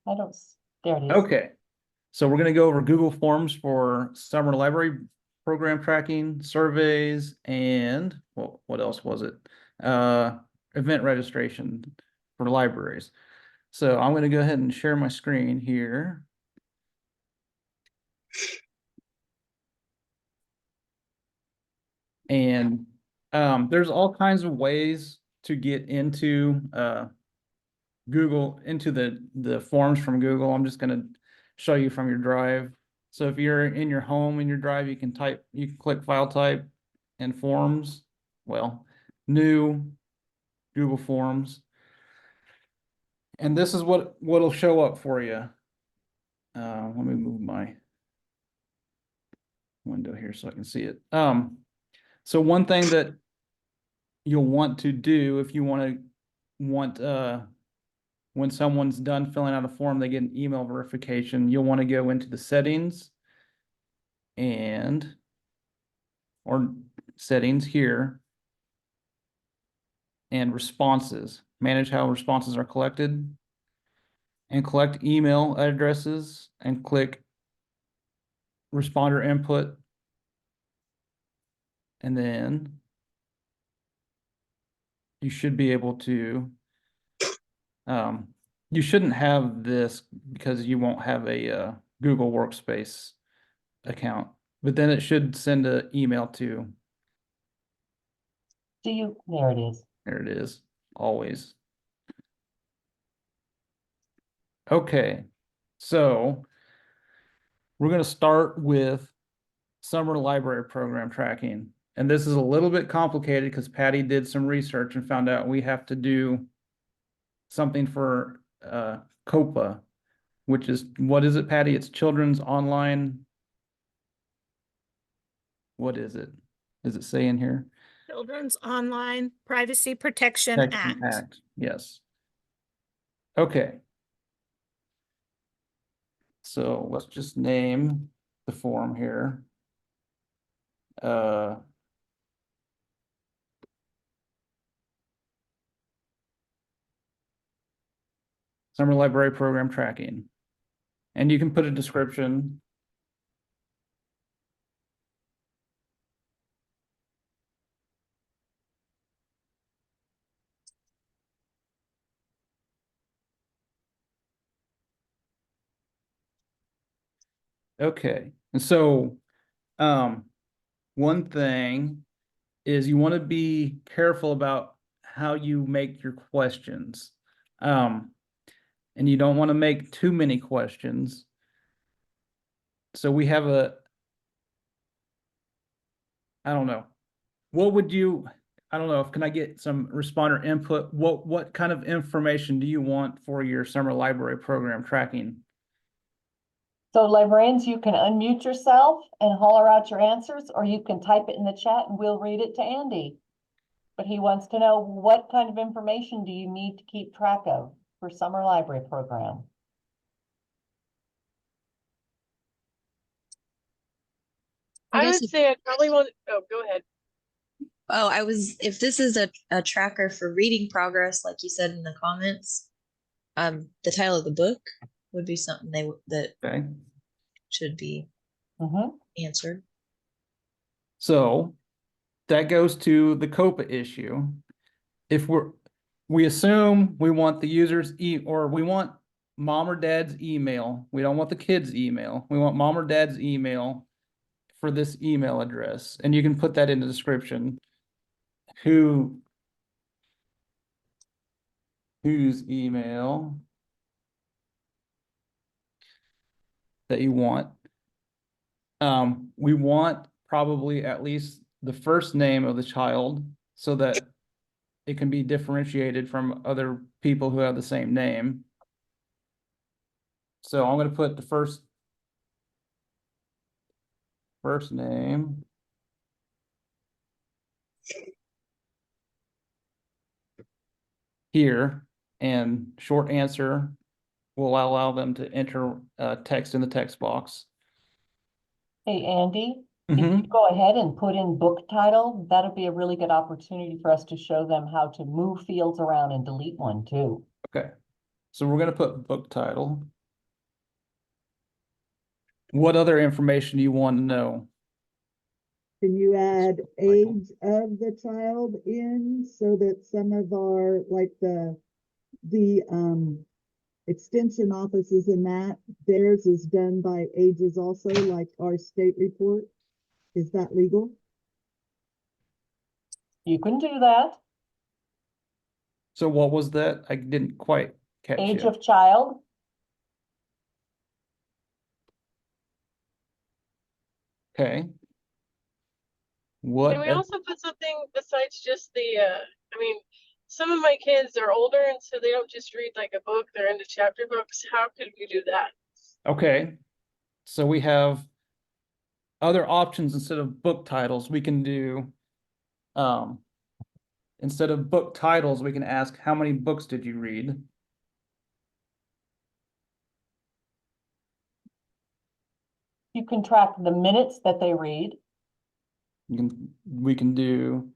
I don't, there it is. Okay. So we're going to go over Google Forms for summer library program tracking, surveys, and what else was it? Event registration for libraries. So I'm going to go ahead and share my screen here. And there's all kinds of ways to get into Google, into the forms from Google. I'm just going to show you from your drive. So if you're in your home in your drive, you can click file type and forms. Well, new Google Forms. And this is what'll show up for you. Let me move my window here so I can see it. So one thing that you'll want to do if you want when someone's done filling out a form, they get an email verification, you'll want to go into the settings or settings here and responses, manage how responses are collected, and collect email addresses and click responder input. And then you should be able to, you shouldn't have this because you won't have a Google Workspace account, but then it should send an email to. There it is. There it is, always. Okay, so we're going to start with summer library program tracking. And this is a little bit complicated because Patty did some research and found out we have to do something for COPA, which is, what is it, Patty? It's Children's Online. What is it? Does it say in here? Children's Online Privacy Protection Act. Yes. Okay. So let's just name the form here. Summer library program tracking. And you can put a description. Okay, and so one thing is you want to be careful about how you make your questions. And you don't want to make too many questions. So we have I don't know. What would you, I don't know, can I get some responder input? What kind of information do you want for your summer library program tracking? So librarians, you can unmute yourself and holler out your answers, or you can type it in the chat and we'll read it to Andy. But he wants to know, what kind of information do you need to keep track of for summer library program? I would say I probably want, oh, go ahead. Oh, if this is a tracker for reading progress, like you said in the comments, the title of the book would be something that Okay. should be answered. So that goes to the COPA issue. If we assume we want the user's or we want mom or dad's email. We don't want the kid's email. We want mom or dad's email for this email address. And you can put that in the description. Whose email that you want. We want probably at least the first name of the child so that it can be differentiated from other people who have the same name. So I'm going to put the first name. Here, and short answer will allow them to enter text in the text box. Hey, Andy, if you go ahead and put in book title, that'll be a really good opportunity for us to show them how to move fields around and delete one too. Okay, so we're going to put book title. What other information do you want to know? Can you add age of the child in so that some of our, like the extension offices in that, theirs is done by ages also, like our state report? Is that legal? You can do that. So what was that? I didn't quite catch Age you. of child. Okay. What? Can we also put something besides just the, I mean, some of my kids are older and so they don't just read like a book, they're into chapter books. How could we do that? Okay. So we have other options instead of book titles. We can do, instead of book titles, we can ask, how many books did you read? You can track the minutes that they read. We can do.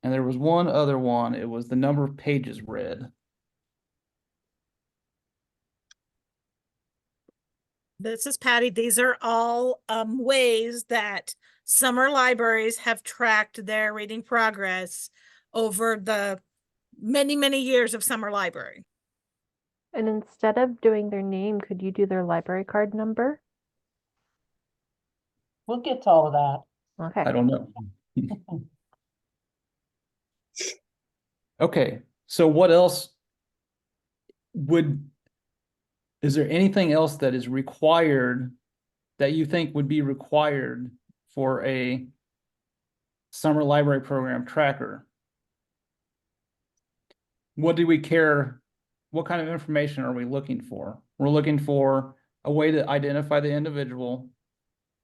And there was one other one. It was the number of pages read. This is Patty. These are all ways that summer libraries have tracked their reading progress over the many, many years of summer library. And instead of doing their name, could you do their library card number? We'll get to all of that. Okay. I don't know. Okay, so what else is there anything else that is required that you think would be required for a summer library program tracker? What do we care? What kind of information are we looking for? We're looking for a way to identify the individual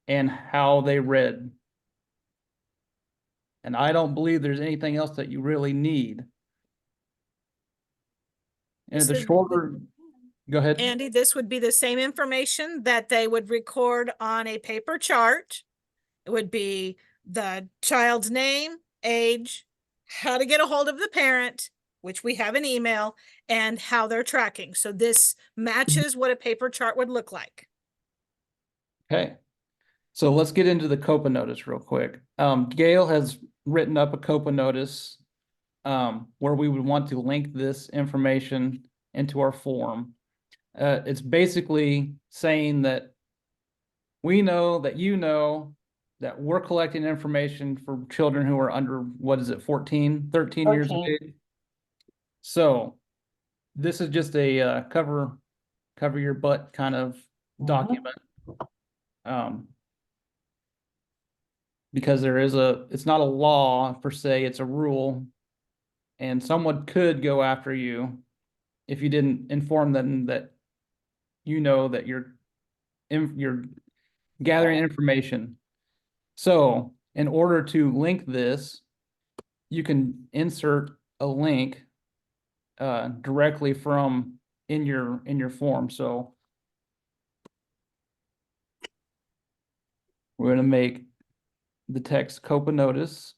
and how they read. And I don't believe there's anything else that you really need. And the So shorter, go ahead. Andy, this would be the same information that they would record on a paper chart. It would be the child's name, age, how to get a hold of the parent, which we have an email, and how they're tracking. So this matches what a paper chart would look like. Okay. So let's get into the COPA notice real quick. Gail has written up a COPA notice where we would want to link this information into our form. It's basically saying that we know that you know that we're collecting information for children who are under, what is it, 13 years of 13. age. So this is just a cover your butt kind of document. Because it's not a law per se, it's a rule. And someone could go after you if you didn't inform them that you know that you're gathering information. So in order to link this, you can insert a link directly from in your form. So we're going to make the text COPA notice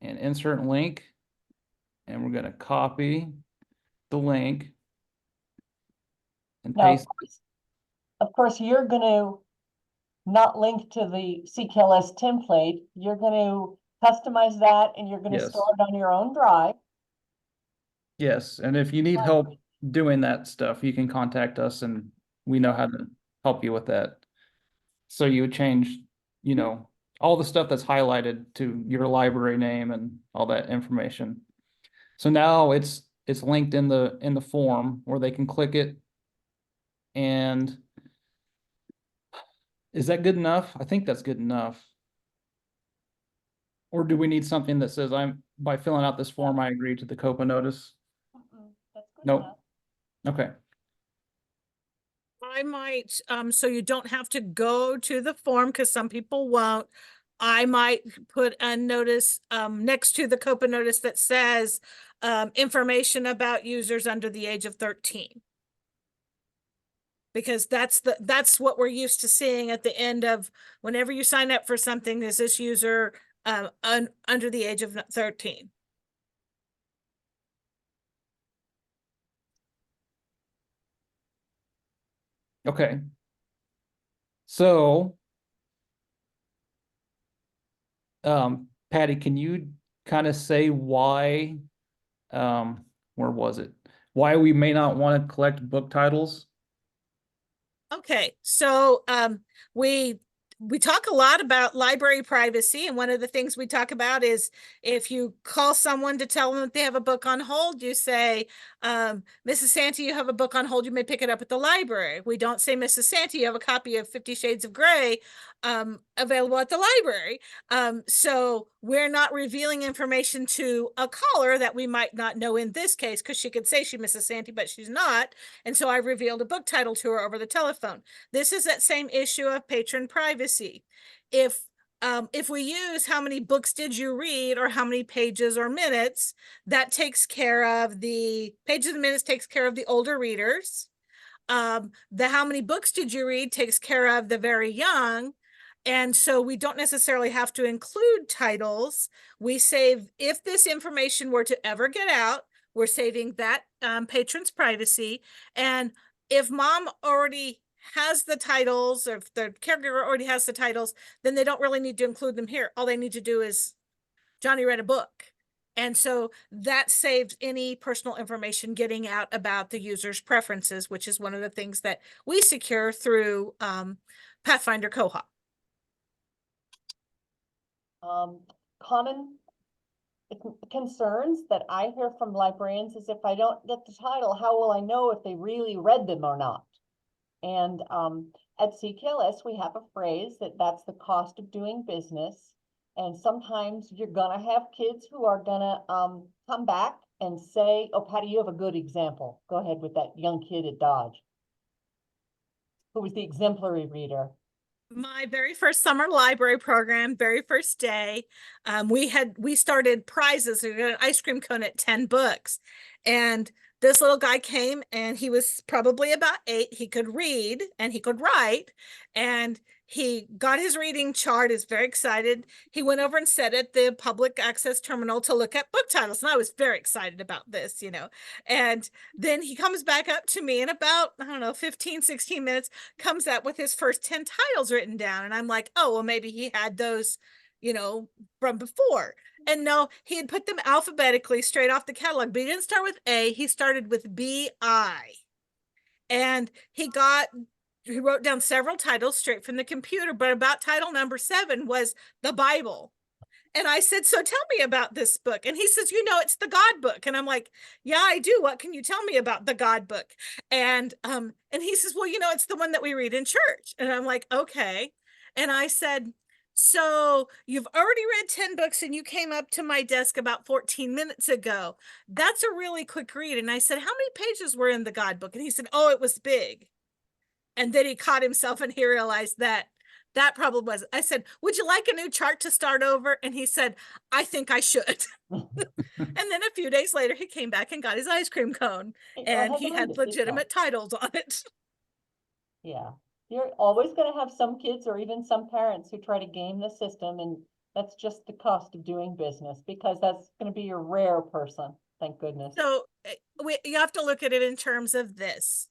and insert link, and we're going to copy the link and Now, paste. of course, you're going to not link to the CKLS template. You're going to customize that and you're going to Yes. store it on your own drive. Yes, and if you need help doing that stuff, you can contact us and we know how to help you with that. So you would change, all the stuff that's highlighted to your library name and all that information. So now it's linked in the form where they can click it. And is that good enough? I think that's good enough. Or do we need something that says by filling out this form, I agree to the COPA notice? That's good Nope. enough. Okay. I might, so you don't have to go to the form because some people won't. I might put a notice next to the COPA notice that says information about users under the age of 13. Because that's what we're used to seeing at the end of whenever you sign up for something, is this user under the age of 13. Okay. So, Patty, can you kind of say why, where was it? Why we may not want to collect book titles? Okay, so we talk a lot about library privacy, and one of the things we talk about is if you call someone to tell them that they have a book on hold, you say, Mrs. Santee, you have a book on hold, you may pick it up at the library. We don't say, Mrs. Santee, you have a copy of 50 Shades of Grey available at the library. So we're not revealing information to a caller that we might not know in this case, because she could say she's Mrs. Santee, but she's not. And so I revealed a book title to her over the telephone. This is that same issue of patron privacy. If we use how many books did you read or how many pages or minutes, that takes care of the pages and minutes, takes care of the older readers. The how many books did you read takes care of the very young. And so we don't necessarily have to include titles. We save, if this information were to ever get out, we're saving that patron's privacy. And if mom already has the titles, or if the caregiver already has the titles, then they don't really need to include them here. All they need to do is Johnny read a book. And so that saves any personal information getting out about the user's preferences, which is one of the things that we secure through Pathfinder Cohort. Common concerns that I hear from librarians is if I don't get the title, how will I know if they really read them or not? And at CKLS, we have a phrase that's the cost of doing business. And sometimes you're gonna have kids who are gonna come back and say, oh, Patty, you have a good example. Go ahead with that young kid at Dodge, who was the exemplary reader. My very first summer library program, very first day, we started prizes. We got an ice cream cone at 10 books. And this little guy came, and he was probably about 8. He could read and he could write, and he got his reading chart, is very excited. He went over and sat at the public access terminal to look at book titles. And I was very excited about this, and then he comes back up to me in about, I don't know, 15, 16 minutes, comes up with his first 10 titles written down. And I'm like, oh, well, maybe he had those, from before. And no, he had put them alphabetically straight off the catalog, but he didn't start with A, he started with B-I. And he wrote down several titles straight from the computer, but about title number 7 was the Bible. And I said, so tell me about this book. And he says, it's the God book. And I'm like, yeah, I do. What can you tell me about the God book? And he says, well, it's the one that we read in church. And I'm like, okay. And I said, so you've already read 10 books and you came up to my desk about 14 minutes ago. That's a really quick read. And I said, how many pages were in the God book? And he said, oh, it was big. And then he caught himself and he realized that probably was. I said, would you like a new chart to start over? And he said, I think I should. And then a few days later, he came back and got his ice cream cone, and he had legitimate titles on it. Yeah, you're always going to have some kids or even some parents who try to game the system, and that's just the cost of doing business, because that's going to be your rare person. Thank goodness. So you have to look at it in terms of this.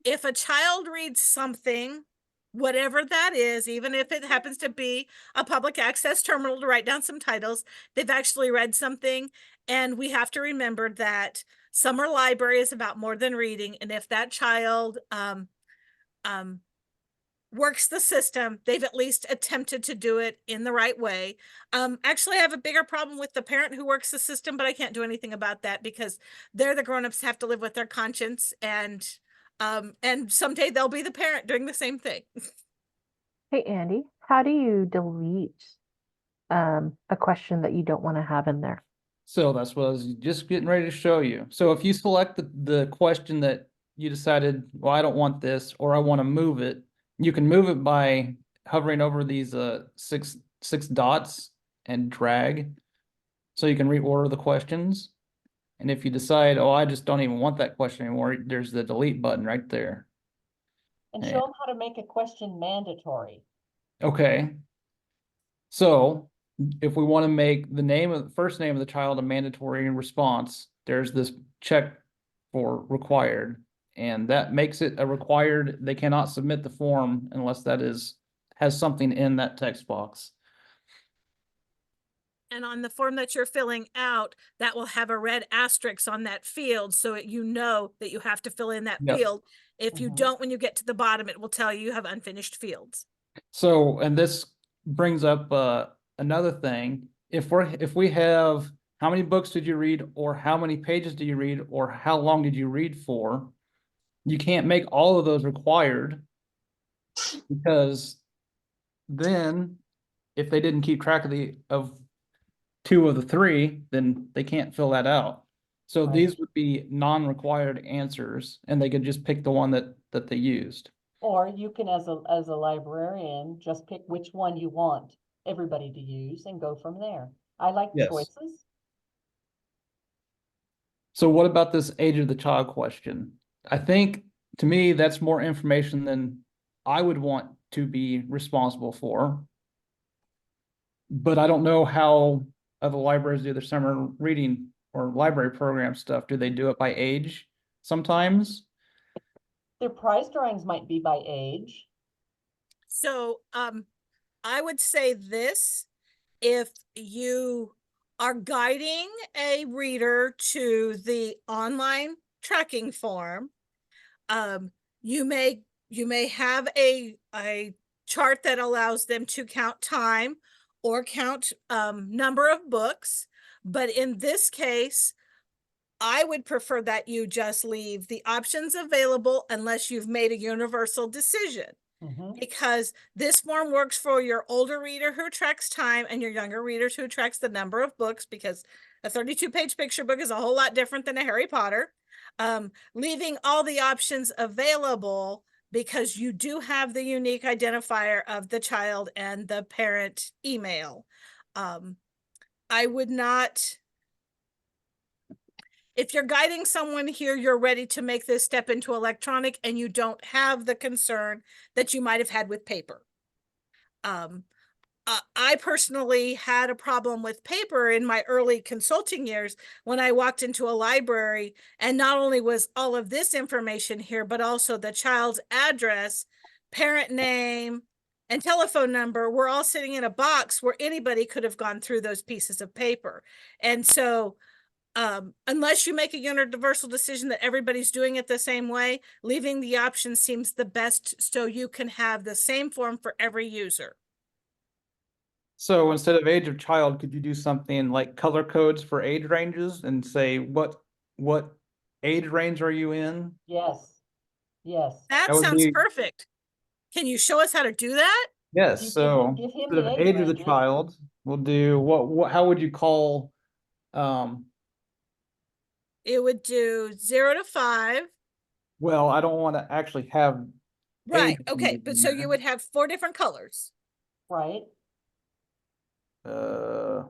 If a child reads something, whatever that is, even if it happens to be a public access terminal to write down some titles, they've actually read something. And we have to remember that summer library is about more than reading. And if that child works the system, they've at least attempted to do it in the right way. Actually, I have a bigger problem with the parent who works the system, but I can't do anything about that because they're the grownups, have to live with their conscience, and someday they'll be the parent doing the same thing. Hey, Andy, how do you delete a question that you don't want to have in there? So that's what I was just getting ready to show you. So if you select the question that you decided, well, I don't want this, or I want to move it, you can move it by hovering over these six dots and drag. So you can reorder the questions. And if you decide, oh, I just don't even want that question anymore, there's the delete button right there. And show them how to make a question mandatory. Okay. So if we want to make the first name of the child a mandatory response, there's this check for required. And that makes it a required, they cannot submit the form unless that has something in that text box. And on the form that you're filling out, that will have a red asterisk on that field, so you know that you have to fill in that Yep. field. If you Mhm. don't, when you get to the bottom, it will tell you have unfinished fields. So, and this brings up another thing. If we have how many books did you read, or how many pages do you read, or how long did you read for, you can't make all of those required, because then if they didn't keep track of two of the three, then they can't fill that out. So Right. these would be non-required answers, and they could just pick the one that they used. Or you can, as a librarian, just pick which one you want everybody to use and go from there. I like Yes. choices. So what about this age of the child question? I think, to me, that's more information than I would want to be responsible for. But I don't know how other libraries do their summer reading or library program stuff. Do they do it by age sometimes? Their prize drawings might be by age. So, I would say this, if you are guiding a reader to the online tracking form, you may have a chart that allows them to count time or count number of books. But in this case, I would prefer that you just leave the options available unless you've made a universal decision. Mhm. Because this form works for your older reader who tracks time and your younger readers who tracks the number of books, because a 32-page picture book is a whole lot different than a Harry Potter. Leaving all the options available, because you do have the unique identifier of the child and the parent email. I would not, if you're guiding someone here, you're ready to make this step into electronic and you don't have the concern that you might have had with paper. I personally had a problem with paper in my early consulting years when I walked into a library, and not only was all of this information here, but also the child's address, parent name, and telephone number were all sitting in a box where anybody could have gone through those pieces of paper. And so unless you make a universal decision that everybody's doing it the same way, leaving the option seems the best, so you can have the same form for every user. So instead of age of child, could you do something like color codes for age ranges and say what age range are you in? Yes, yes. That That would sounds be, perfect. Can you show us how to do that? yes, You so give him instead the of age age of the ranges. child, we'll do how would you call um It would do 0 to 5. well, I don't want to actually have Right. age Okay. ranges But in so you there. would have 4 different colors. Right? Uh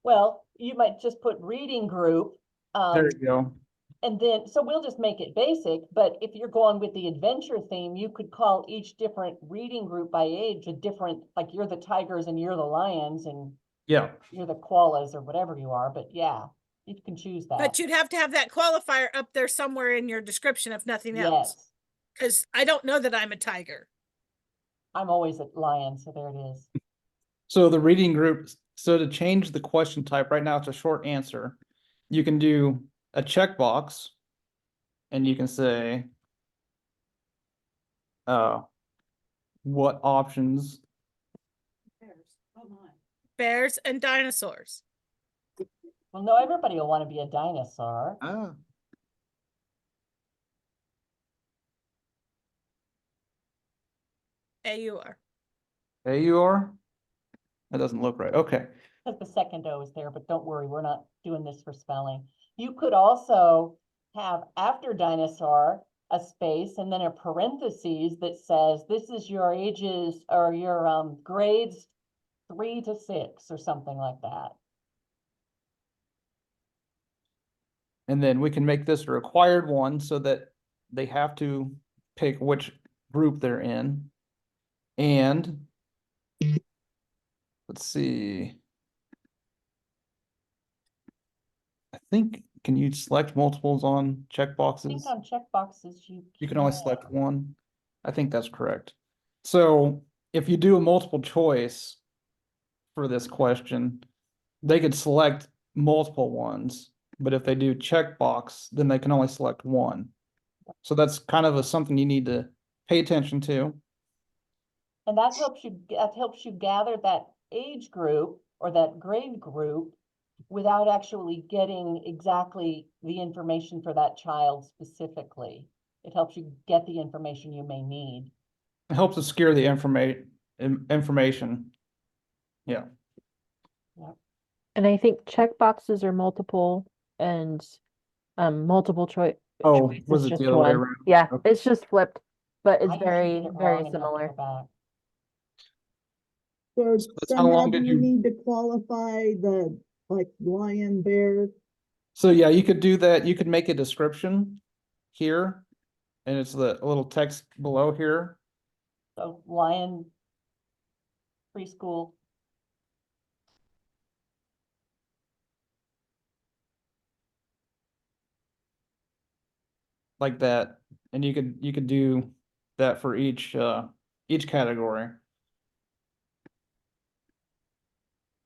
Well, you might just put reading group. there you go. And then, so we'll just make it basic, but if you're going with the adventure theme, you could call each different reading group by age a different, like you're the tigers and you're the lions and Yeah. you're the koalas or whatever you are, but yeah, you can choose that. But you'd have to have that qualifier up there somewhere in your description, if nothing else. Yes, Because I don't know that I'm a tiger. I'm always a lion, so there it is. So the reading group, so to change the question type, right now it's a short answer. You can do a checkbox and you can say, what options? Bears and dinosaurs. Well, no, everybody will want to be a dinosaur. Ah. AUR. AUR? That doesn't look right. Okay. Because the second O is there, but don't worry, we're not doing this for spelling. You could also have after dinosaur a space and then a parentheses that says this is your ages or your grades 3 to 6 or something like that. And then we can make this a required one so that they have to pick which group they're in. And Let's see. I think, can you select multiples on I think checkboxes? on checkboxes, You can only select one. I think that's correct. So if you do a multiple choice for this question, they could select multiple ones, but if they do checkbox, then they can only select one. So that's kind of something you need to pay attention to. And that helps you gather that age group or that grade group without actually getting exactly the information for that child specifically. It helps you get the information you may need. It helps us secure the information. Yeah. And I think check boxes are multiple and multiple choice. Oh, choice was is it just the other way one. around? Yeah, Okay. it's just flipped, but I it's usually very, get it very wrong and have to similar. go back. So That's how somehow long do did you you? need to qualify the, like, lion, bear? So yeah, you could do that. You could make a description here, and it's the little text below here. So Lion preschool, Like that, and you could do that for each category.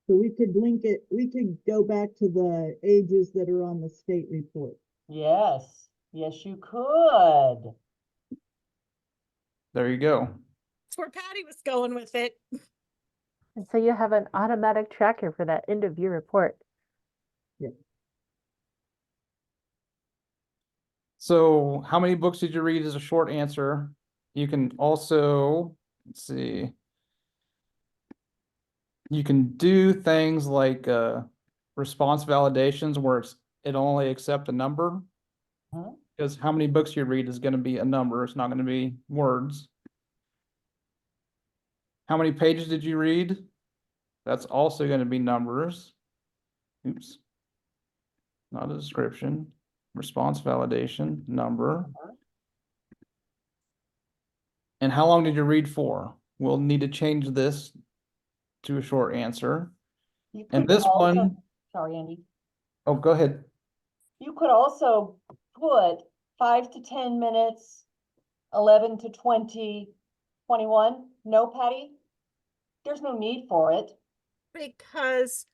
So we could link it, we could go back to the ages that are on the state report. yes, yes, you could. There you go. That's where Patty was going with it. And so you have an automatic tracker for that end of year report. So how many books did you read is a short answer. You can also, let's see, you can do things like response validations where it only accepts a number. Huh? Because how many books you read is going to be a number. It's not going to be words. How many pages did you read? That's also going to be numbers. Oops. Not a description. Response validation, number. And how long did you read for? We'll need to change this to a short answer. You And could this also, one, sorry, Andy, oh, go ahead. you could also put 5 to 10 minutes, 11 to 20, 21. No, Patty? There's no need for it. Because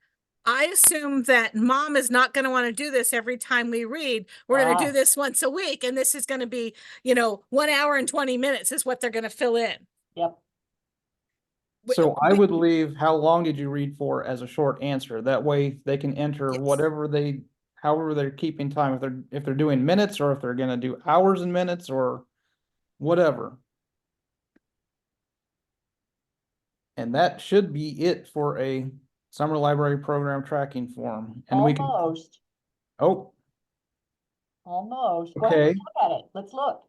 I assume that mom is not going to want to do this every time we read. We're going to do this once a week, and this is going to be, 1 hour and 20 minutes is what they're going to fill in. Yep. So I would leave how long did you read for as a short answer. That way they can enter Yes. however they're keeping time, if they're doing minutes or if they're gonna do hours and minutes or whatever. And that should be it for a summer library program tracking form. And we can, Almost, oh, almost. Go ahead okay. and look at it. Let's look.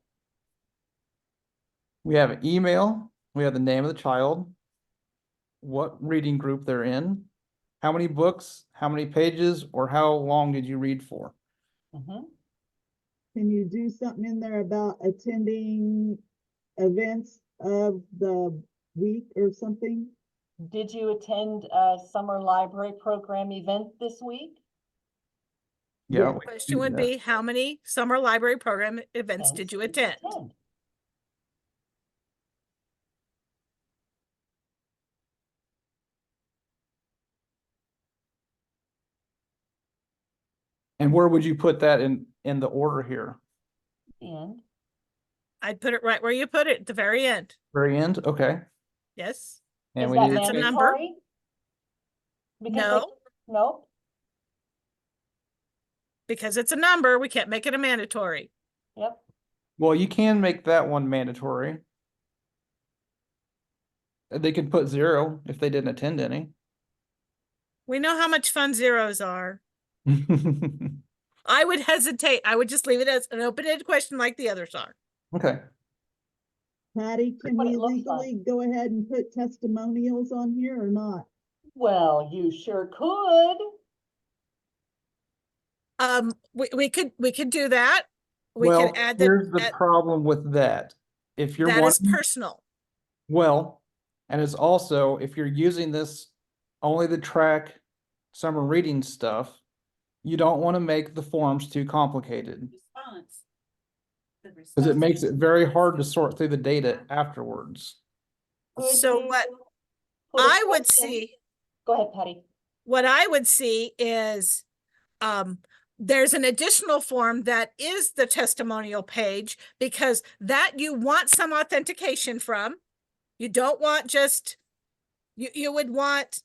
We have an email, we have the name of the child, what reading group they're in, how many books, how many pages, or how long did you read for? Mhm. Can you do something in there about attending events of the week or something? Did you attend a summer library program event this week? Yeah. Yeah. we can Question do would that. be, how many summer library program events did you attend? And where would you put that in the order here? And I'd put it right where you put it, at the very end. Very end, okay. Yes. And is we that need to That's a change- number. mandatory? Because No, no, because it's a number, we can't make it a mandatory. yep. Well, you can make that one mandatory. They could put 0 if they didn't attend any. We know how much fun zeros are. I would hesitate. I would just leave it as an open-ended question like the others are. Okay. Patty, can What it we looks like. legally go ahead and put testimonials on here or not? Well, you sure could. We could do that. We Well, could add here's the that problem with that. If you're that is wanting, personal. well, And it's also, if you're using this only to track summer reading stuff, you don't want to make the forms too complicated. Because it makes it very hard to sort through the data afterwards. Could So you what put a I would question- see, Go ahead, Patty. what I would see is, there's an additional form that is the testimonial page, because that you want some authentication from. You don't want just, you would want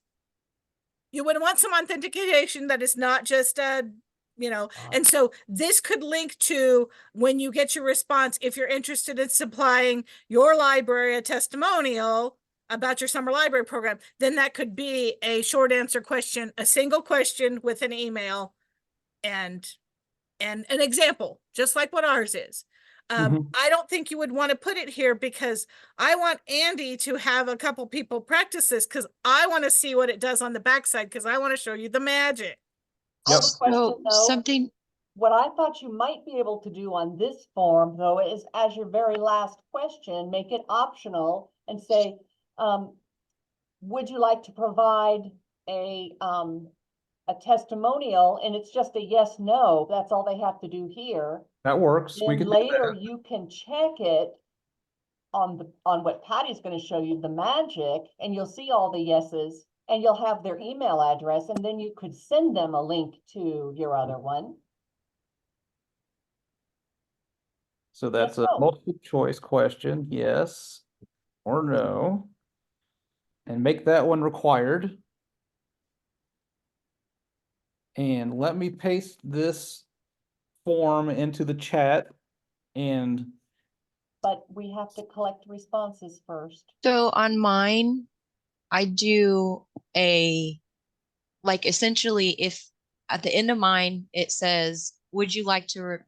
some authentication that is not just and so this could link to when you get your response, if you're interested in supplying your library a testimonial about your summer library program, then that could be a short answer question, a single question with an email and an example, just like what ours is. I don't think you would want to put it here because I want Andy to have a couple people practice this, because I want to see what it does on the backside, because I want to show you the magic. I have a question, So though. something, What I thought you might be able to do on this form, though, is as your very last question, make it optional and say, would you like to provide a testimonial? And it's just a yes, no. That's all they have to do here. That works. We Then can do later that. you can check it on what Patty's going to show you, the magic, and you'll see all the yeses, and you'll have their email address, and then you could send them a link to your other one. So that's a no. multiple choice question, yes or no. And make that one required. And let me paste this form into the chat. And But we have to collect responses first. so on mine, I do like essentially if at the end of mine, it says, would you like to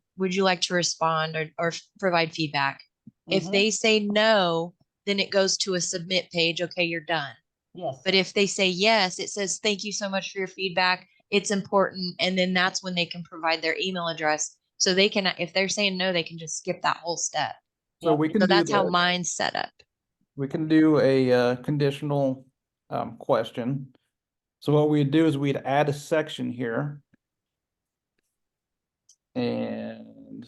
respond or provide feedback? If Mhm. they say no, then it goes to a submit page. Okay, you're done. Yes. But if they say yes, it says, thank you so much for your feedback. It's important. And then that's when they can provide their email address. So they can, if they're saying no, they can just skip that whole step. so Yep. we can So do that's how that. mine's set up. We can do a conditional question. So what we'd do is we'd add a section here. And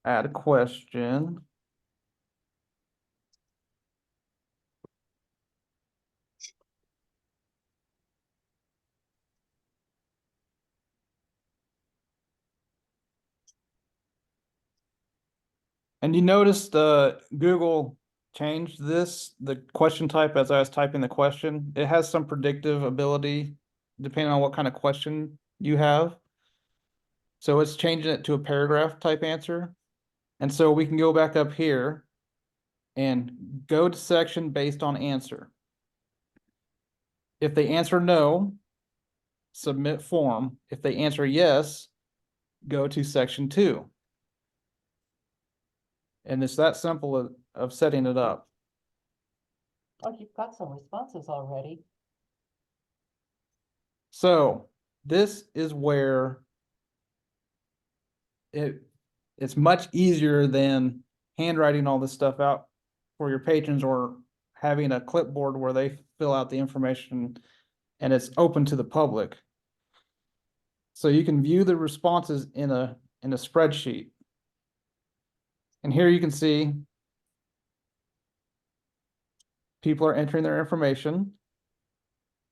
add a question. And you noticed Google changed the question type as I was typing the question. It has some predictive ability depending on what kind of question you have. So it's changing it to a paragraph type answer. And so we can go back up here and go to section based on answer. If they answer no, submit form. If they answer yes, go to section 2. And it's that simple of setting it up. Oh, you've got some responses already. So this is where it's much easier than handwriting all this stuff out for your patrons or having a clipboard where they fill out the information and it's open to the public. So you can view the responses in a spreadsheet. And here you can see people are entering their information.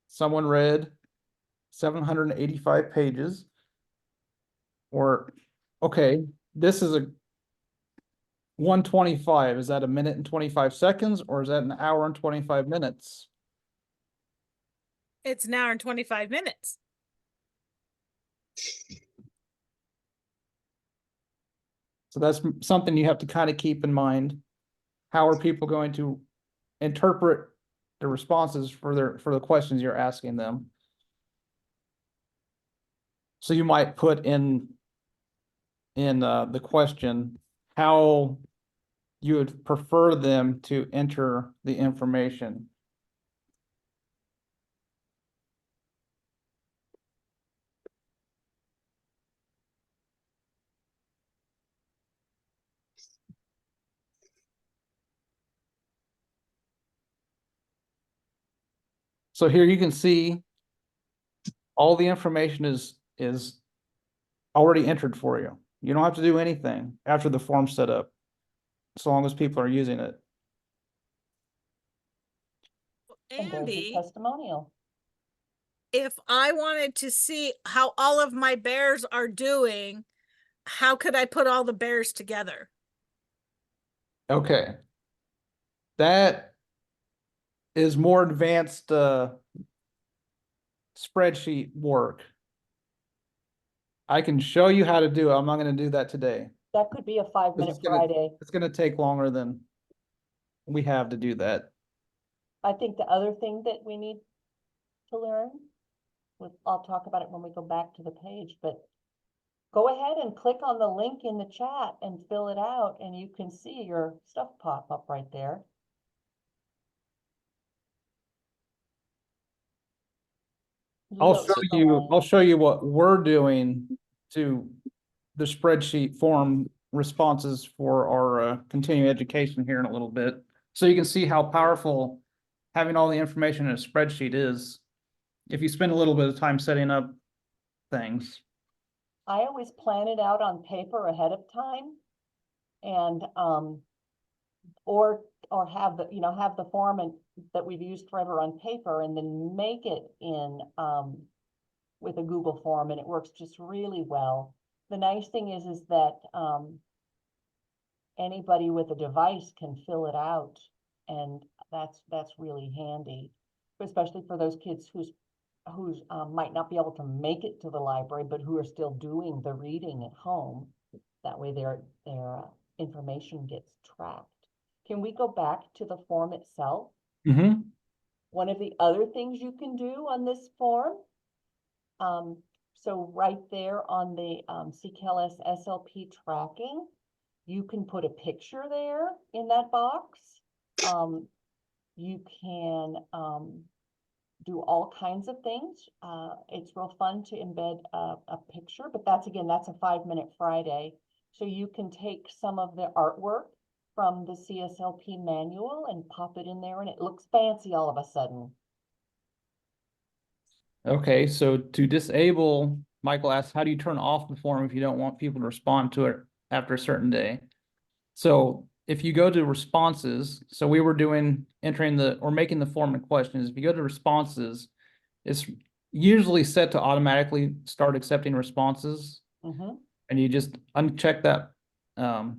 Someone read 785 pages. Or, okay, this is a 125. Is that a minute and 25 seconds or is that an hour and 25 minutes? It's an hour and 25 minutes. So that's something you have to kind of keep in mind. How are people going to interpret the responses for the questions you're asking them? So you might put in the question how you would prefer them to enter the information. So here you can see all the information is already entered for you. You don't have to do anything after the form's set up, as long as people are using it. And there's your Andy, testimonial. if I wanted to see how all of my bears are doing, how could I put all the bears together? Okay. That is more advanced spreadsheet work. I can show you how to do it. I'm not going to do that today. That could be a 5-minute It's gonna- Friday. It's going to take longer than we have to do that. I think the other thing that we need to learn, I'll talk about it when we go back to the page, but go ahead and click on the link in the chat and fill it out, and you can see your stuff pop up right there. Look, I'll show you what we're doing to the spreadsheet form responses for our continuing education here in a little bit. So you can see how powerful having all the information in a spreadsheet is if you spend a little bit of time setting up things. I always plan it out on paper ahead of time. And, or have have the form that we've used forever on paper and then make it in, with a Google form, and it works just really well. The nice thing is that, anybody with a device can fill it out, and that's really handy, especially for those kids who's might not be able to make it to the library, but who are still doing the reading at home. That way their information gets tracked. Can we go back to the form itself? Mm-hmm. One of the other things you can do on this form, so right there on the CCALS SLP tracking, you can put a picture there in that box. You can do all kinds of things. It's real fun to embed a picture, but that's a 5-minute Friday. So you can take some of the artwork from the CSLP manual and pop it in there, and it looks fancy all of a sudden. Okay, so to disable, Michael asks, how do you turn off the form if you don't want people to respond to it after a certain day? So if you go to responses, so we were entering or making the form in questions. If you go to responses, it's usually set to automatically start accepting responses. Mm-hmm. And you just uncheck that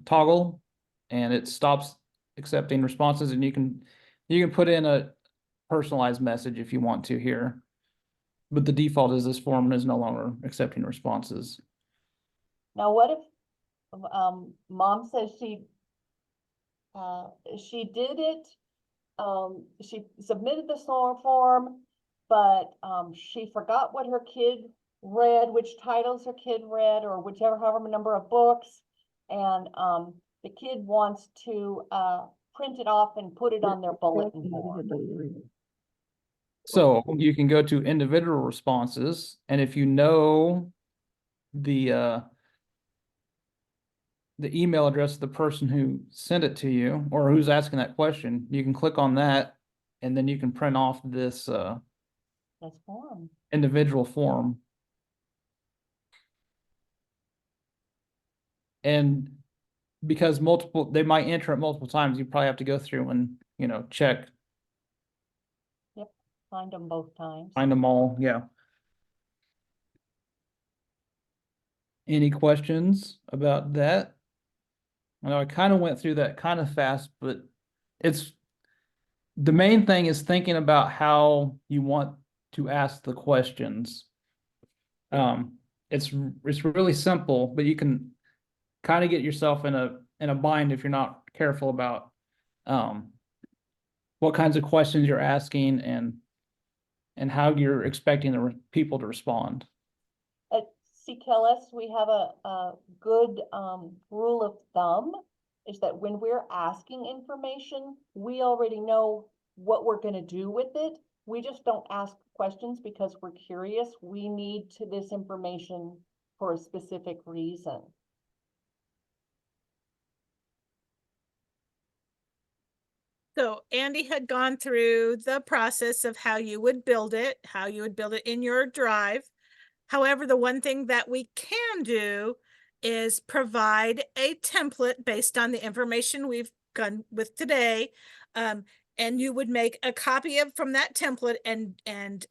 toggle and it stops accepting responses, and you can put in a personalized message if you want to here. But the default is this form is no longer accepting responses. Now, what if mom says she did it, she submitted the form, but she forgot what her kid read, which titles her kid read, or however number of books, and the kid wants to print it off and put it on their bulletin board. So you can go to individual responses, and if you know the email address of the person who sent it to you or who's asking that question, you can click on that, and then you can print off this form. individual form. And because they might enter it multiple times, you probably have to go through and, check. Yep, find them both times. Find them all, yeah. Any questions about that? I know I kind of went through that kind of fast, but the main thing is thinking about how you want to ask the questions. It's really simple, but you can kind of get yourself in a bind if you're not careful about what kinds of questions you're asking and how you're expecting the people to respond. At CCALS, we have a good rule of thumb, is that when we're asking information, we already know what we're going to do with it. We just don't ask questions because we're curious. We need this information for a specific reason. So Andy had gone through the process of how you would build it, in your drive. However, the one thing that we can do is provide a template based on the information we've gone with today. And you would make a copy of from that template and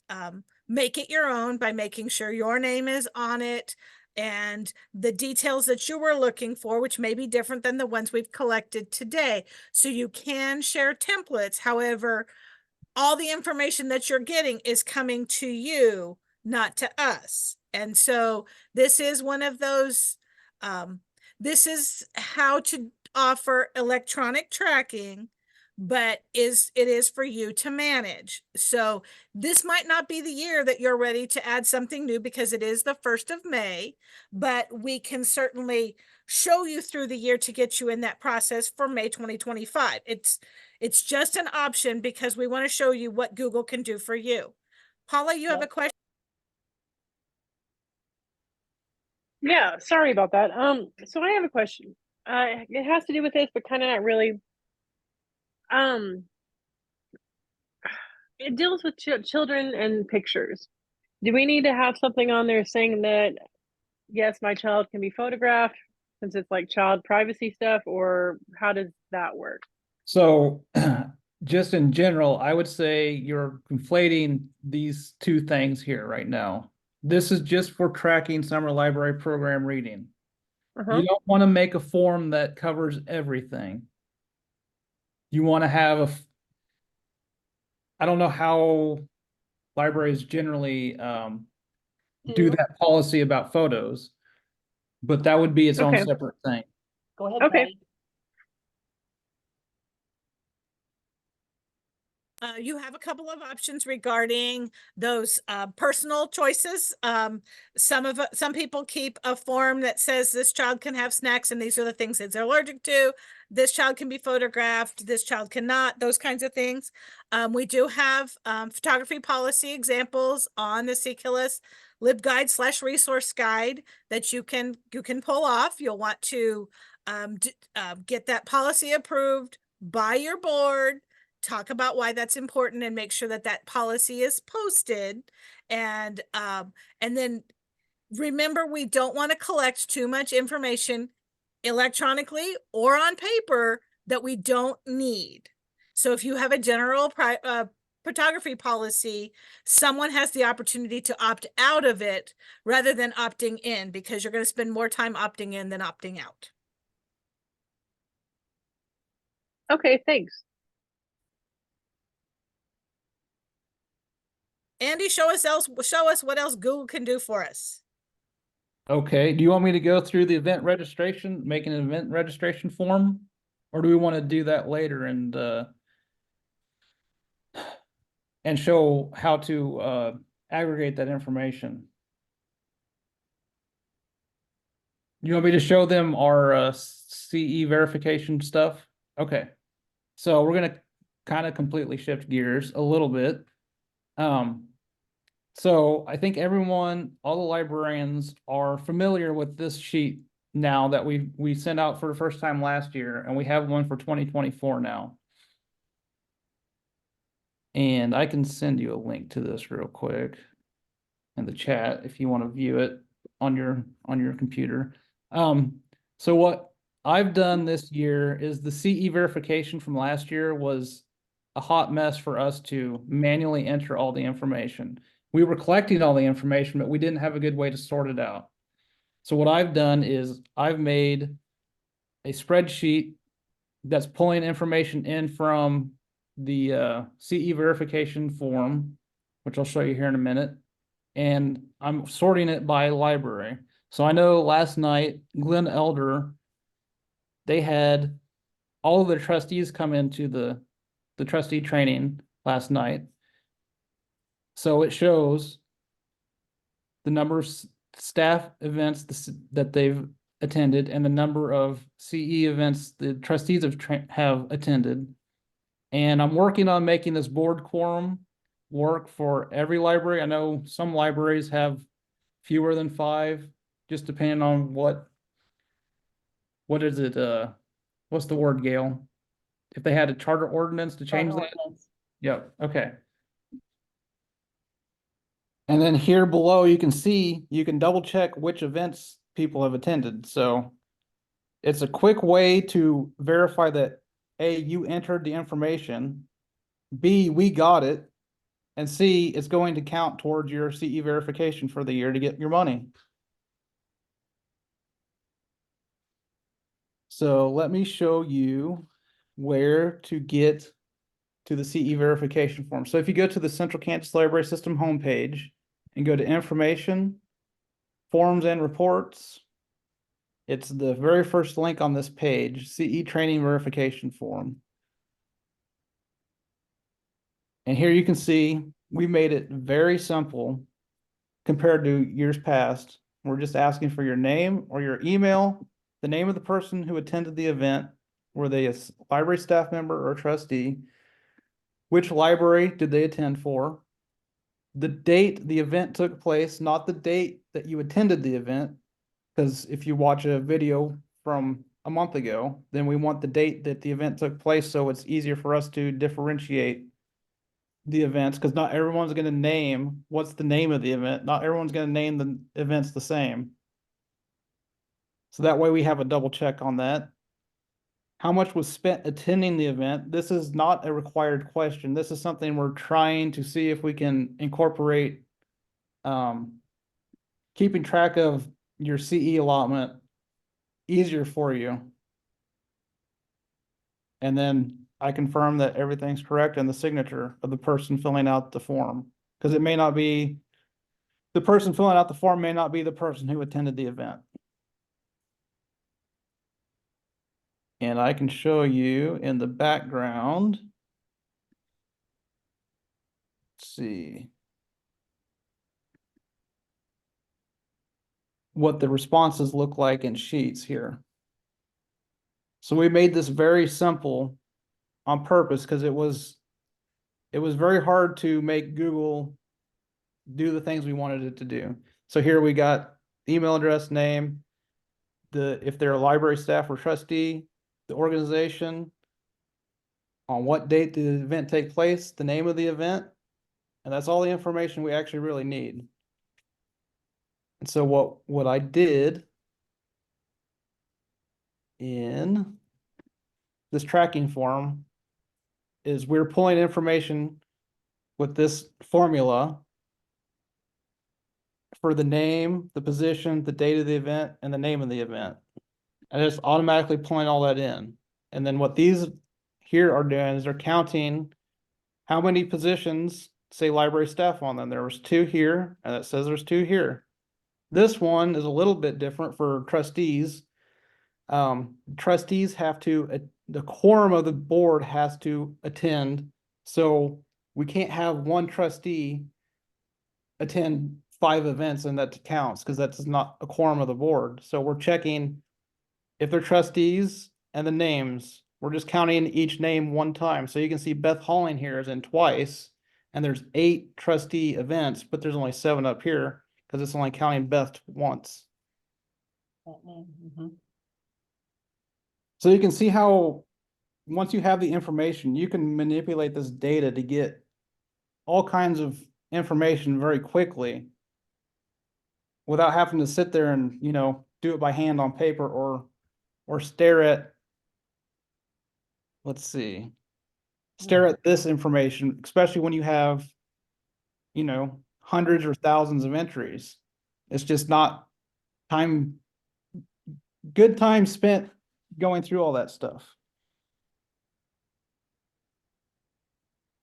make it your own by making sure your name is on it and the details that you were looking for, which may be different than the ones we've collected today. So you can share templates. However, all the information that you're getting is coming to you, not to us. And so this is one of those, this is how to offer electronic tracking, but it is for you to manage. So this might not be the year that you're ready to add something new because it is the 1st of May, but we can certainly show you through the year to get you in that process for May 2025. It's just an option because we want to show you what Google can do for you. Paula, you have a question? Yeah, sorry about that. So I have a question. It has to do with this, but kind of not really. It deals with children and pictures. Do we need to have something on there saying that, yes, my child can be photographed since it's like child privacy stuff, or how does that work? So just in general, I would say you're conflating these two things here right now. This is just for tracking summer library program reading. You don't want to make a form that covers everything. You want to have I don't know how libraries generally do that policy about photos, but that would be its own Okay. separate thing. Go ahead, Okay. Patty. You have a couple of options regarding those personal choices. Some people keep a form that says this child can have snacks and these are the things that they're allergic to. This child can be photographed. This child cannot. Those kinds of things. We do have photography policy examples on the CKILS LibGuide / resource guide that you can pull off. You'll want to get that policy approved by your board, talk about why that's important, and make sure that that policy is posted. And then remember, we don't want to collect too much information electronically or on paper that we don't need. So if you have a general photography policy, someone has the opportunity to opt out of it rather than opting in, because you're going to spend more time opting in than opting out. Okay, thanks. Andy, show us what else Google can do for us. Okay, do you want me to go through the event registration, make an event registration form? Or do we want to do that later and show how to aggregate that information? You want me to show them our CE verification stuff? Okay, so we're gonna kind of completely shift gears a little bit. So I think everyone, all the librarians are familiar with this sheet now that we sent out for the first time last year, and we have one for 2024 now. And I can send you a link to this real quick in the chat if you want to view it on your computer. So what I've done this year is the CE verification from last year was a hot mess for us to manually enter all the information. We were collecting all the information, but we didn't have a good way to sort it out. So what I've done is I've made a spreadsheet that's pulling information in from the CE verification form, which I'll show you here in a minute. And I'm sorting it by library. So I know last night, Glen Elder, they had all of the trustees come into the trustee training last night. So it shows the number of staff events that they've attended and the number of CE events the trustees have attended. And I'm working on making this board quorum work for every library. I know some libraries have fewer than 5, just depending on what is it, what's the word, Gail? if they had a charter ordinance to change Charter that? ordinance. Yep, okay. And then here below, you can see, you can double check which events people have attended. So it's a quick way to verify that A, you entered the information, B, we got it, and C, it's going to count towards your CE verification for the year to get your money. So let me show you where to get to the CE verification form. So if you go to the Central Kansas Library System homepage and go to Information, Forms and Reports, it's the very first link on this page, CE Training Verification Form. And here you can see we made it very simple compared to years past. We're just asking for your name or your email, the name of the person who attended the event, were they a library staff member or a trustee, which library did they attend for, the date the event took place, not the date that you attended the event, because if you watch a video from a month ago, then we want the date that the event took place so it's easier for us to differentiate the events, because not everyone's going to name what's the name of the event. Not everyone's going to name the events the same. So that way we have a double check on that. How much was spent attending the event? This is not a required question. This is something we're trying to see if we can incorporate, keeping track of your CE allotment easier for you. And then I confirm that everything's correct and the signature of the person filling out the form. Because it may not be, the person filling out the form may not be the person who attended the event. And I can show you in the background. Let's see. What the responses look like in sheets here. So we made this very simple on purpose because it was very hard to make Google do the things we wanted it to do. So here we got email address, name, if they're a library staff or trustee, the organization, on what date did the event take place, the name of the event, and that's all the information we actually really need. And so what I did in this tracking form is we're pulling information with this formula for the name, the position, the date of the event, and the name of the event. And it's automatically pulling all that in. And then what these here are doing is they're counting how many positions say library staff on them. There was 2 here, and it says there's 2 here. This one is a little bit different for trustees. Trustees have to, the quorum of the board has to attend. So we can't have one trustee attend 5 events and that counts because that's not a quorum of the board. So we're checking if they're trustees and the names. We're just counting each name one time. So you can see Beth Halling here is in twice, and there's 8 trustee events, but there's only 7 up here because it's only counting Beth once. So you can see how once you have the information, you can manipulate this data to get all kinds of information very quickly without having to sit there and, do it by hand on paper or stare at, let's see, stare at this information, especially when you have, hundreds or thousands of entries. It's just not good time spent going through all that stuff.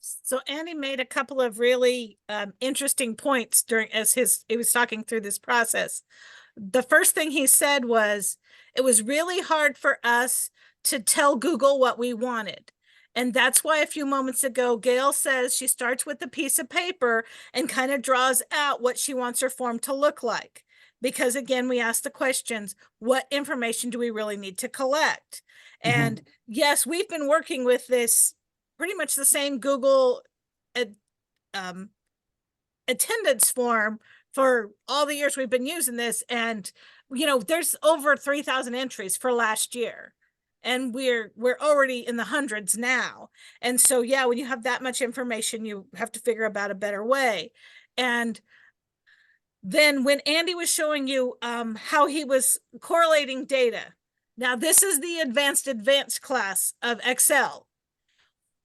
So Andy made a couple of really interesting points as he was talking through this process. The first thing he said was, it was really hard for us to tell Google what we wanted. And that's why a few moments ago, Gail says she starts with a piece of paper and kind of draws out what she wants her form to look like. Because again, we ask the questions, what information do we really need to collect? And yes, we've been working with this pretty much the same Google attendance form for all the years we've been using this. And, there's over 3,000 entries for last year. And we're already in the hundreds now. And so, yeah, when you have that much information, you have to figure out a better way. And then when Andy was showing you how he was correlating data, now this is the advanced class of Excel.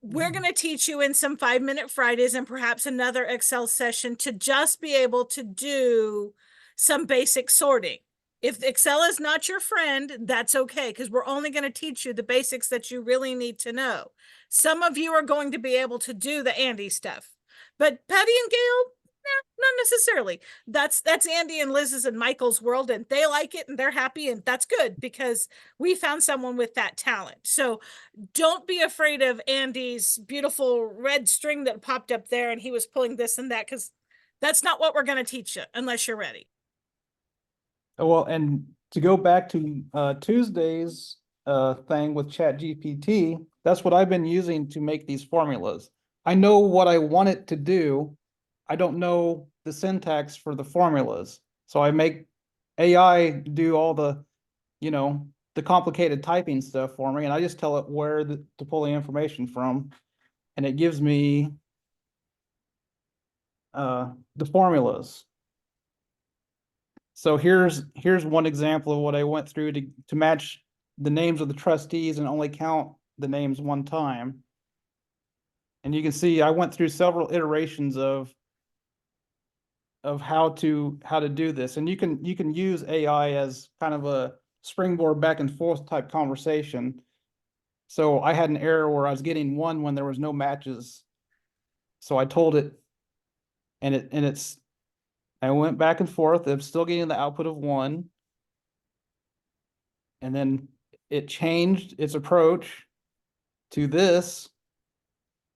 We're going to teach you in some 5-minute Fridays and perhaps another Excel session to just be able to do some basic sorting. If Excel is not your friend, that's okay, because we're only going to teach you the basics that you really need to know. Some of you are going to be able to do the Andy stuff, but Patty and Gail, not necessarily. That's Andy and Liz's and Michael's world, and they like it and they're happy, and that's good because we found someone with that talent. So don't be afraid of Andy's beautiful red string that popped up there and he was pulling this and that, because that's not what we're going to teach you unless you're ready. Well, and to go back to Tuesday's thing with ChatGPT, that's what I've been using to make these formulas. I know what I want it to do. I don't know the syntax for the formulas. So I make AI do all the, the complicated typing stuff for me, and I just tell it where to pull the information from, and it gives me the formulas. So here's one example of what I went through to match the names of the trustees and only count the names one time. And you can see I went through several iterations of how to do this. And you can use AI as kind of a springboard back and forth type conversation. So I had an error where I was getting 1 when there was no matches. So I told it, and I went back and forth. I'm still getting the output of 1. And then it changed its approach to this,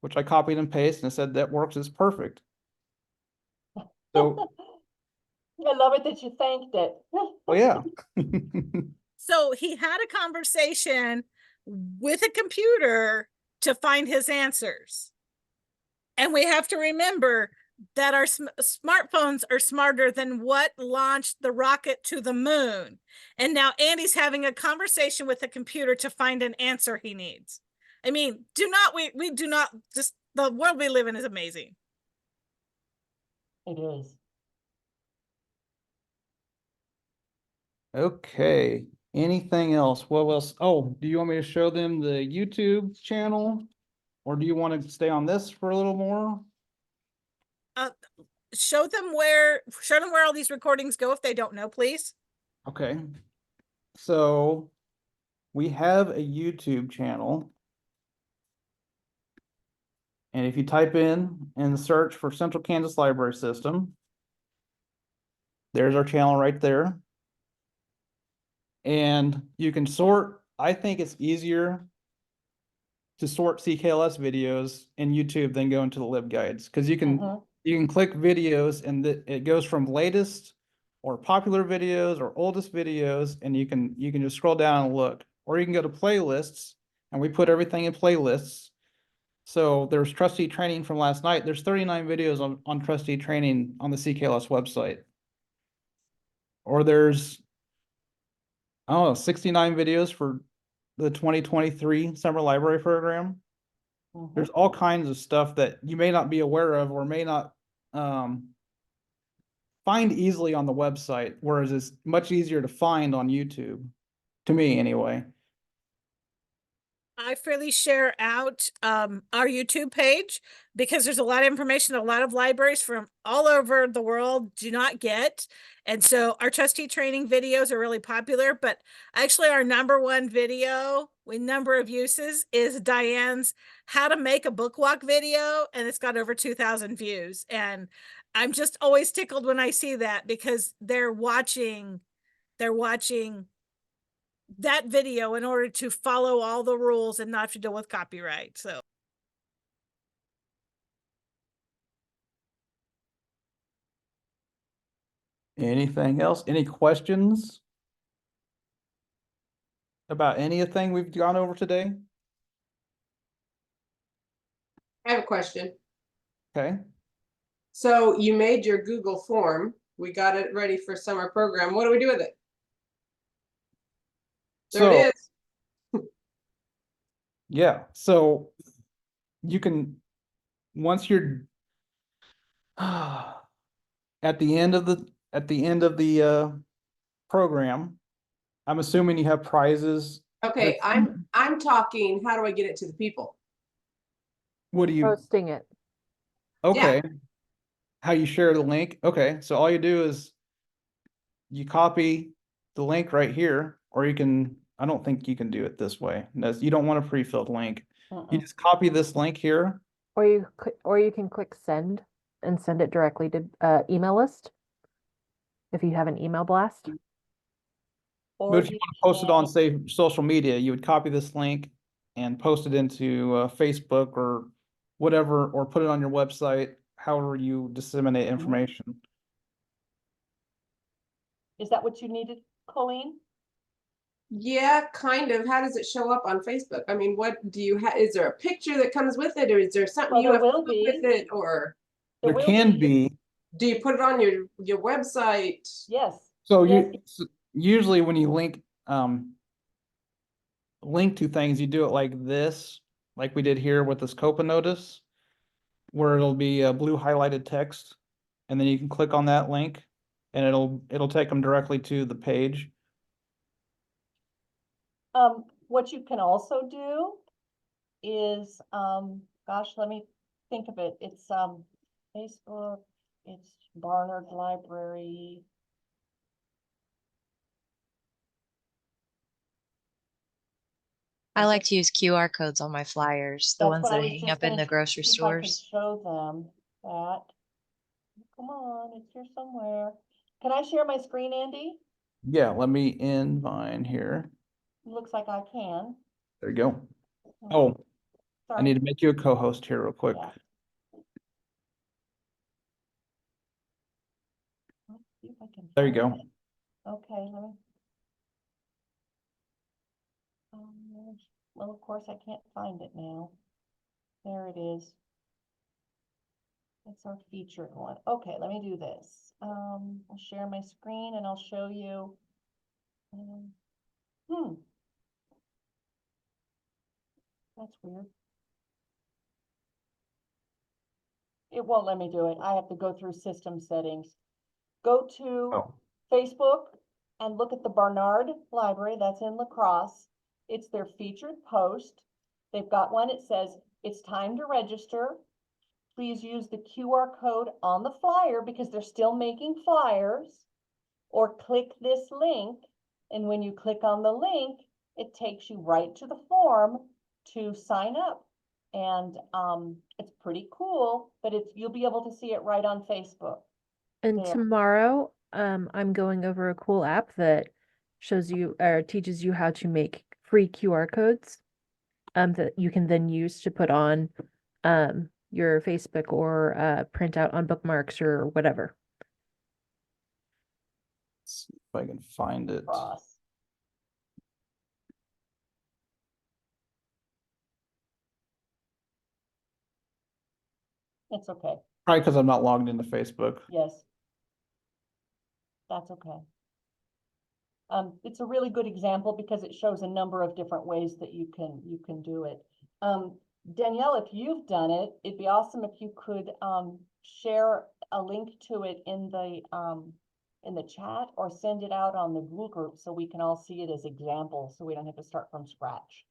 which I copied and pasted and said that works, is perfect. So I love it that you thanked it. oh yeah. So he had a conversation with a computer to find his answers. And we have to remember that our smartphones are smarter than what launched the rocket to the moon. And now Andy's having a conversation with a computer to find an answer he needs. I mean, we do not, just the world we live in is amazing. It is. Okay. Anything else? What else? Oh, do you want me to show them the YouTube channel? Or do you want to stay on this for a little more? Show them where all these recordings go if they don't know, please. Okay. So we have a YouTube channel. And if you type in and search for Central Kansas Library System, there's our channel right there. And you can sort, I think it's easier to sort CKLS videos in YouTube than go into the LibGuides, because you can click videos and it goes from latest or popular videos or oldest videos, and you can just scroll down and look, or you can go to playlists, and we put everything in playlists. So there's trustee training from last night. There's 39 videos on trustee training on the CKLS website. Or there's, I don't know, 69 videos for the 2023 summer library program. There's all kinds of stuff that you may not be aware of or may not find easily on the website, whereas it's much easier to find on YouTube, to me anyway. I freely share out our YouTube page because there's a lot of information a lot of libraries from all over the world do not get. And so our trustee training videos are really popular, but actually our #1 video with number of uses is Diane's how to make a book walk video, and it's got over 2,000 views. And I'm just always tickled when I see that, because they're watching that video in order to follow all the rules and not have to deal with copyright. So Anything else? Any questions about anything we've gone over today? I have a question. Okay. So you made your Google form. We got it ready for summer program. What do we do with it? There it is. Yeah, so you can, once you're at the end of the program, I'm assuming you have prizes. Okay, I'm talking, how do I get it to the people? What do you, Posting it. okay. How you share the link? Okay, so all you do is you copy the link right here, or you can, I don't think you can do it this way. You don't want a pre-filled link. You just copy this link here. Or you can click send and send it directly to email list if you have an email blast. Or But if you you want to post it on, can- say, social media, you would copy this link and post it into Facebook or whatever, or put it on your website, however you disseminate information. Is that what you needed, Colleen? Yeah, kind of. How does it show up on Facebook? I mean, what do you have? Is there a picture that comes with it, or is there something Well, you there have to will put with be. it, or There will can be. do you put it on your website? Yes. So Yes. usually when you link to things, you do it like this, like we did here with this COPA notice, where it'll be a blue highlighted text, and then you can click on that link, and it'll take them directly to the page. What you can also do is, gosh, let me think of it. It's, Facebook, it's Barnard Library. I like to use QR codes on my flyers, the That's ones what I that was hang just up in gonna the grocery see if I could stores. show them that. Come on, it's here somewhere. Can I share my screen, Andy? Yeah, let me in mine here. Looks like I can. There you go. Oh, I Sorry. need to make you a co-host here real quick. Yeah. Let's see if I can There you find go. it. Okay, let me. Well, of course, I can't find it now. There it is. It's our featured one. Okay, let me do this. I'll share my screen and I'll show you. That's weird. It won't let me do it. I have to go through system settings. Go to Oh, Facebook and look at the Barnard Library, that's in La Crosse. It's their featured post. They've got one, it says, it's time to register. Please use the QR code on the flyer because they're still making flyers. Or click this link, and when you click on the link, it takes you right to the form to sign up. And it's pretty cool, but you'll be able to see it right on Facebook. And There. tomorrow, I'm going over a cool app that shows you or teaches you how to make free QR codes that you can then use to put on your Facebook or print out on bookmarks or whatever. let's see if I can find it. Cross. It's okay. Probably because I'm not logged into Facebook. Yes. That's okay. It's a really good example because it shows a number of different ways that you can do it. Danielle, if you've done it, it'd be awesome if you could share a link to it in the chat or send it out on the Google group so we can all see it as examples so we don't have to start from scratch.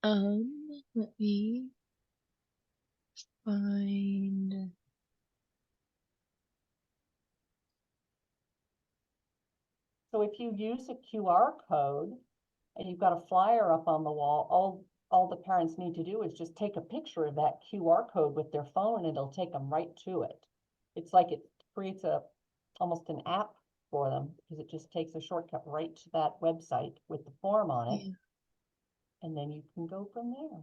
Let me find. So if you use a QR code and you've got a flyer up on the wall, all the parents need to do is just take a picture of that QR code with their phone and it'll take them right to it. It's like it creates almost an app for them because it just takes a shortcut right to that website with the form on it. Yeah. And then you can go from there.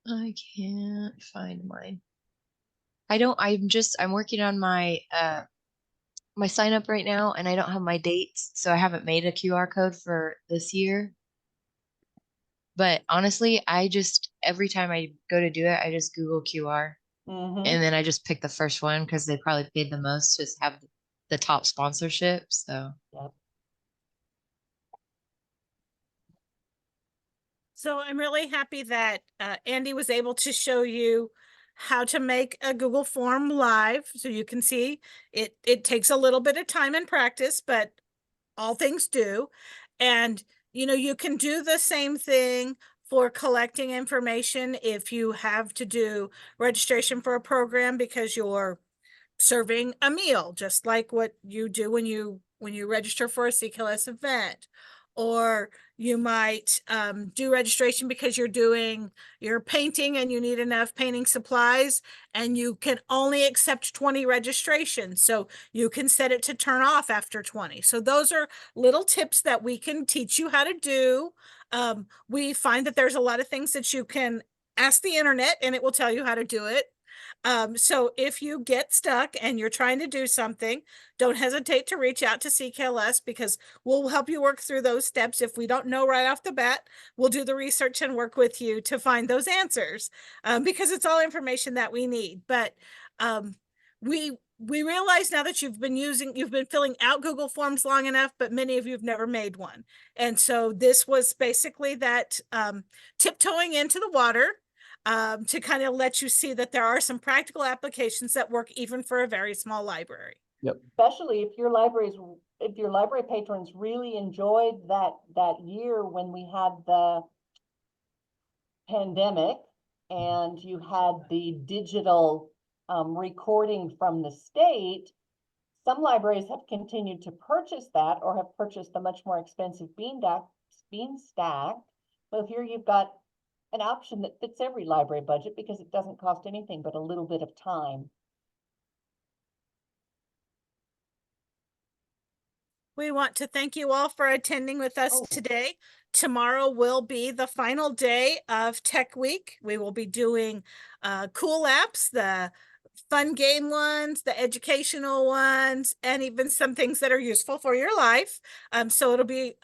I can't find mine. I'm working on my my sign up right now and I don't have my dates, so I haven't made a QR code for this year. But honestly, every time I go to do it, I just Google QR Mhm. And then I just picked the first one because they probably paid the most to have the top sponsorship. So Yep. So I'm really happy that Andy was able to show you how to make a Google form live. So you can see it takes a little bit of time and practice, but all things do. And, you know, you can do the same thing for collecting information if you have to do registration for a program because you're serving a meal, just like what you do when you register for a CKLS event. Or you might do registration because you're painting and you need enough painting supplies and you can only accept 20 registrations. So you can set it to turn off after 20. So those are little tips that we can teach you how to do. We find that there's a lot of things that you can ask the internet and it will tell you how to do it. So if you get stuck and you're trying to do something, don't hesitate to reach out to CKLS because we'll help you work through those steps. If we don't know right off the bat, we'll do the research and work with you to find those answers because it's all information that we need. But we realize now that you've been filling out Google Forms long enough, but many of you have never made one. And so this was basically that tiptoeing into the water to kind of let you see that there are some practical applications that work even for a very small library. Especially if your library patrons really enjoyed that year when we had the pandemic and you had the digital recording from the state. Some libraries have continued to purchase that or have purchased the much more expensive bean stack. Well, here you've got an option that fits every library budget because it doesn't cost anything but a little bit of time. We want to thank you all for attending with us Oh. today. Tomorrow will be the final day of Tech Week. We will be doing cool apps, the fun game ones, the educational ones, and even some things that are useful for your life. So it'll be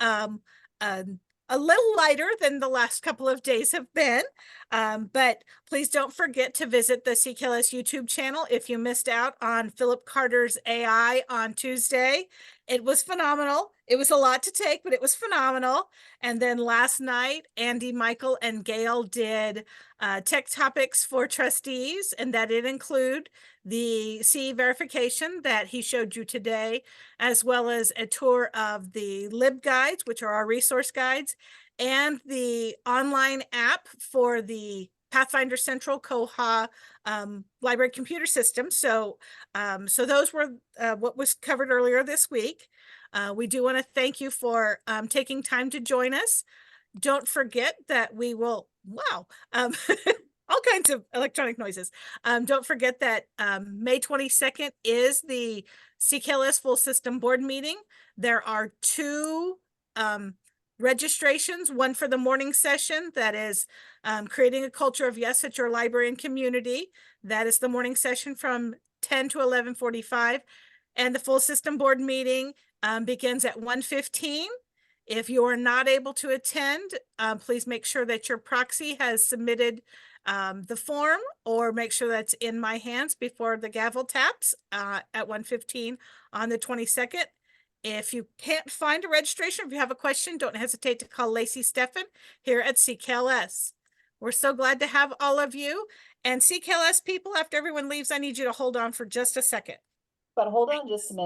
a little lighter than the last couple of days have been. But please don't forget to visit the CKLS YouTube channel if you missed out on Philip Carter's AI on Tuesday. It was phenomenal. It was a lot to take, but it was phenomenal. And then last night, Andy, Michael, and Gail did tech topics for trustees, and that did include the CE verification that he showed you today, as well as a tour of the LibGuides, which are our resource guides, and the online app for the Pathfinder Central Koha library computer system. So those were what was covered earlier this week. We do want to thank you for taking time to join us. Don't forget that we will, all kinds of electronic noises. Don't forget that May 22nd is the CKLS Full System Board meeting. There are two registrations, one for the morning session that is creating a culture of yes at your library and community. That is the morning session from 10 to 11:45. And the Full System Board meeting begins at 1:15. If you are not able to attend, please make sure that your proxy has submitted the form or make sure that's in my hands before the gavel taps at 1:15 on the 22nd. If you can't find a registration, if you have a question, don't hesitate to call Lacey Steffen here at CKLS. We're so glad to have all of you. And CKLS people, after everyone leaves, I need you to hold on for just a second. But hold on just a minute.